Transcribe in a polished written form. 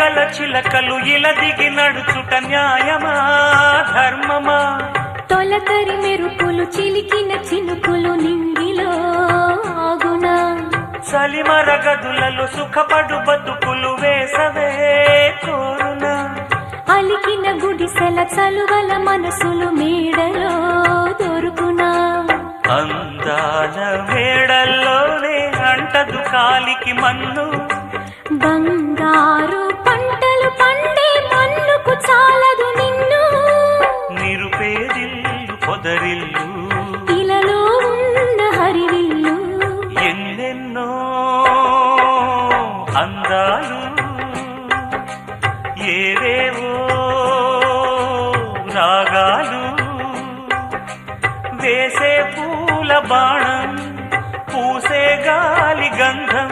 గల చిలకలు ఇలా దిగి నడుచుట న్యాయమా ధర్మమా? తొలకరి మెరుపులు చిలికిన చినుకులు నింగిలో ఆగునా? చలిమర గదులలో సుఖపడు బతుకులు వేసవే కోరునా? అలికిన గుడిసెల చలువల మనసులు మేడలో దొరుకునా? అందాల మేడల్లోనే అంటదు కాలికి మన్ను, బంగారు పంటలు పండే మన్నుకు చాలదు నిన్ను. నిరుపేదిల్లు పొదరిల్లు ఇలలో ఉన్న హరివిల్లు ఎన్నెన్నో అందాలు ఏవేవో రాగాలు వేసే పూల బాణం పూసే గాలి గంధం